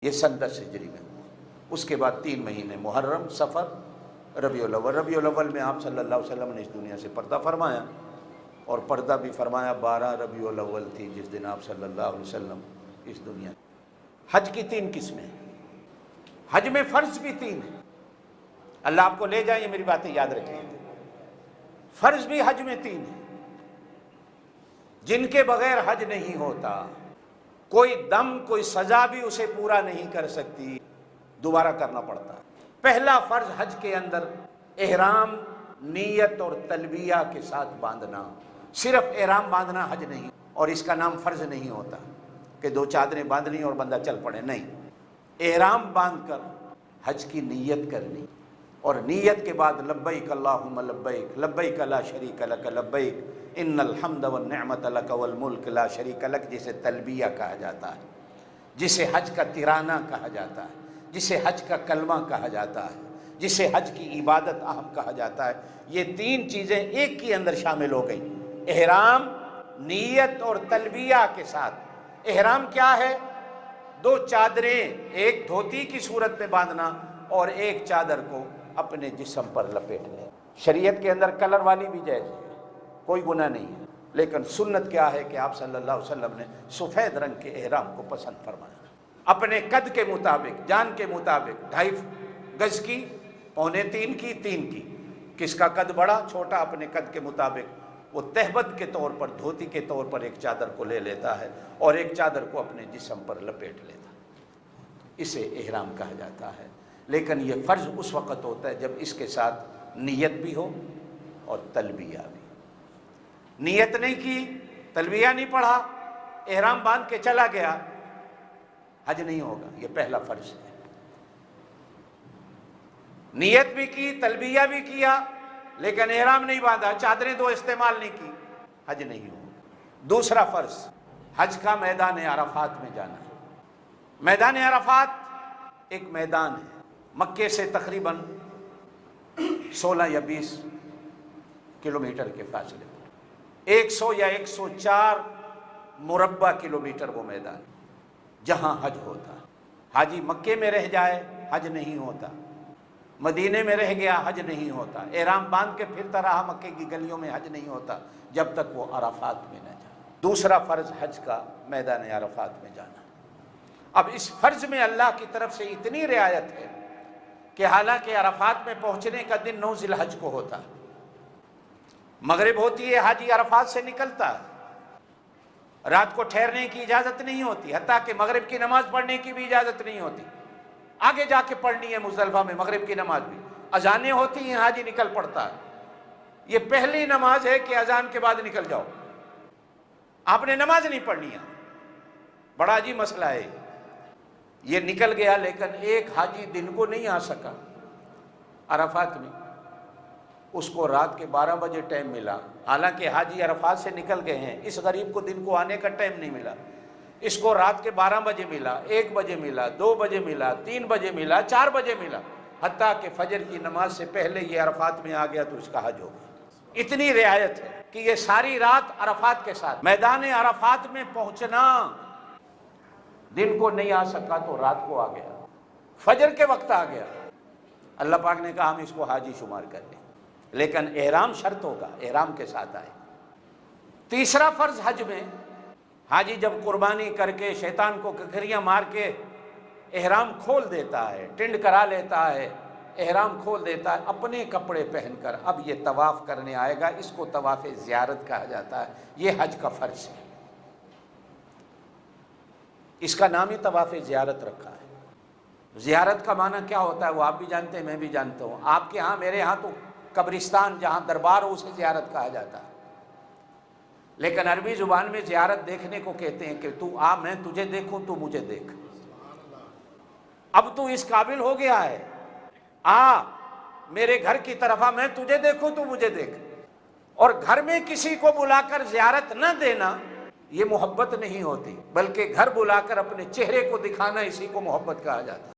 یہ سن 10 ہجری میں۔ اس کے بعد 3 مہینے محرم، صفر، ربیع الاول۔ ربیع الاول میں آپ صلی اللہ علیہ وسلم نے اس دنیا سے پردہ فرمایا، اور پردہ بھی فرمایا 12 ربیع الاول تھی جس دن آپ صلی اللہ علیہ وسلم اس دنیا۔ حج کی 3 قسمیں، حج میں فرض بھی 3 ہیں۔ اللہ آپ کو لے جائیں، یہ میری باتیں یاد رکھیں، فرض بھی حج میں 3 ہیں جن کے بغیر حج نہیں ہوتا۔ کوئی دم، کوئی سزا بھی اسے پورا نہیں کر سکتی، دوبارہ کرنا پڑتا ہے۔ پہلا فرض حج کے اندر احرام، نیت اور تلبیہ کے ساتھ باندھنا۔ صرف احرام باندھنا حج نہیں، اور اس کا نام فرض نہیں ہوتا کہ 2 چادریں باندھنی اور بندہ چل پڑے، نہیں۔ احرام باندھ کر حج کی نیت کرنی، اور نیت کے بعد لبیک اللہم لبیک، لبیک لا شریک لک لبیک، ان الحمد والنعمت لک والملک لا شریک لک، جسے تلبیہ کہا جاتا ہے، جسے حج کا ترانہ کہا جاتا ہے، جسے حج کا کلمہ کہا جاتا ہے، جسے حج کی عبادت اہم کہا جاتا ہے۔ یہ 3 چیزیں ایک کے اندر شامل ہو گئیں، احرام، نیت اور تلبیہ کے ساتھ۔ احرام کیا ہے؟ 2 چادریں ایک دھوتی کی صورت میں باندھنا، اور ایک چادر کو اپنے جسم پر لپیٹ لیں۔ شریعت کے اندر کلر والی بھی جائز ہے، کوئی گناہ نہیں ہے، لیکن سنت کیا ہے کہ آپ صلی اللہ علیہ وسلم نے سفید رنگ کے احرام کو پسند فرمایا۔ اپنے قد کے مطابق، جان کے مطابق، 2.5 گز کی، 2.25 کی، 3 کی۔ کس کا قد بڑا چھوٹا، اپنے قد کے مطابق وہ تہبند کے طور پر، دھوتی کے طور پر ایک چادر کو لے لیتا ہے، اور ایک چادر کو اپنے جسم پر لپیٹ لیتا ہے۔ اسے احرام کہا جاتا ہے۔ لیکن یہ فرض اس وقت ہوتا ہے جب اس کے ساتھ نیت بھی ہو اور تلبیہ بھی۔ نیت نہیں کی، تلبیہ نہیں پڑھا، احرام باندھ کے چلا گیا، حج نہیں ہوگا۔ یہ پہلا فرض ہے۔ نیت بھی کی، تلبیہ بھی کیا، لیکن احرام نہیں باندھا، چادریں 2 استعمال نہیں کی، حج نہیں ہوگا۔ دوسرا فرض، حج کا میدان عرفات میں جانا ہے۔ میدان عرفات ایک میدان ہے، مکے سے تقریباً 16 یا 20 کلومیٹر کے فاصلے پر، 100 یا 104 مربع کلومیٹر وہ میدان جہاں حج ہوتا ہے۔ حاجی مکے میں رہ جائے حج نہیں ہوتا، مدینے میں رہ گیا حج نہیں ہوتا، احرام باندھ کے پھرتا رہا مکے کی گلیوں میں، حج نہیں ہوتا جب تک وہ عرفات میں نہ جائے۔ دوسرا فرض حج کا میدان عرفات میں جانا۔ اب اس فرض میں اللہ کی طرف سے اتنی رعایت ہے کہ حالانکہ عرفات میں پہنچنے کا دن 9 ذی الحج کو ہوتا ہے، مغرب ہوتی ہے، حاجی عرفات سے نکلتا ہے، رات کو ٹھہرنے کی اجازت نہیں ہوتی، حتیٰ کہ مغرب کی نماز پڑھنے کی بھی اجازت نہیں ہوتی، آگے جا کے پڑھنی ہے مزدلفہ میں مغرب کی نماز بھی، اذانیں ہوتی ہیں، حاجی نکل پڑتا ہے۔ یہ پہلی نماز ہے کہ اذان کے بعد نکل جاؤ، آپ نے نماز نہیں پڑھنی ہے۔ بڑا عجیب مسئلہ ہے یہ۔ نکل گیا، لیکن ایک حاجی دن کو نہیں آ سکا عرفات میں، اس کو رات کے 12 بجے ٹائم ملا، حالانکہ حاجی عرفات سے نکل گئے ہیں، اس غریب کو دن کو آنے کا ٹائم نہیں ملا، اس کو رات کے 12 بجے ملا، 1 بجے ملا، 2 بجے ملا، 3 بجے ملا، 4 بجے ملا، حتیٰ کہ فجر کی نماز سے پہلے یہ عرفات میں آ گیا تو اس کا حج ہو گیا۔ اتنی رعایت ہے کہ یہ ساری رات عرفات کے ساتھ۔ میدان عرفات میں پہنچنا، دن کو نہیں آ سکا تو رات کو آ گیا، فجر کے وقت آ گیا، اللہ پاک نے کہا ہم اس کو حاجی شمار کر لیں، لیکن احرام شرط ہوگا، احرام کے ساتھ آئے۔ تیسرا فرض حج میں، حاجی جب قربانی کر کے شیطان کو ککریاں مار کے احرام کھول دیتا ہے، ٹنڈ کرا لیتا ہے، احرام کھول دیتا ہے، اپنے کپڑے پہن کر اب یہ طواف کرنے آئے گا، اس کو طواف زیارت کہا جاتا ہے۔ یہ حج کا فرض ہے، اس کا نام ہی طواف زیارت رکھا ہے۔ زیارت کا معنی کیا ہوتا ہے وہ آپ بھی جانتے ہیں، میں بھی جانتا ہوں۔ آپ کے ہاں، میرے ہاں تو قبرستان جہاں دربار ہو اسے زیارت کہا جاتا ہے، لیکن عربی زبان میں زیارت دیکھنے کو کہتے ہیں کہ تو آ، میں تجھے دیکھوں، تو مجھے دیکھ، اب تو اس قابل ہو گیا ہے، آ میرے گھر کی طرف آ، میں تجھے دیکھوں تو مجھے دیکھ۔ اور گھر میں کسی کو بلا کر زیارت نہ دینا یہ محبت نہیں ہوتی، بلکہ گھر بلا کر اپنے چہرے کو دکھانا، اسی کو محبت کہا جاتا ہے۔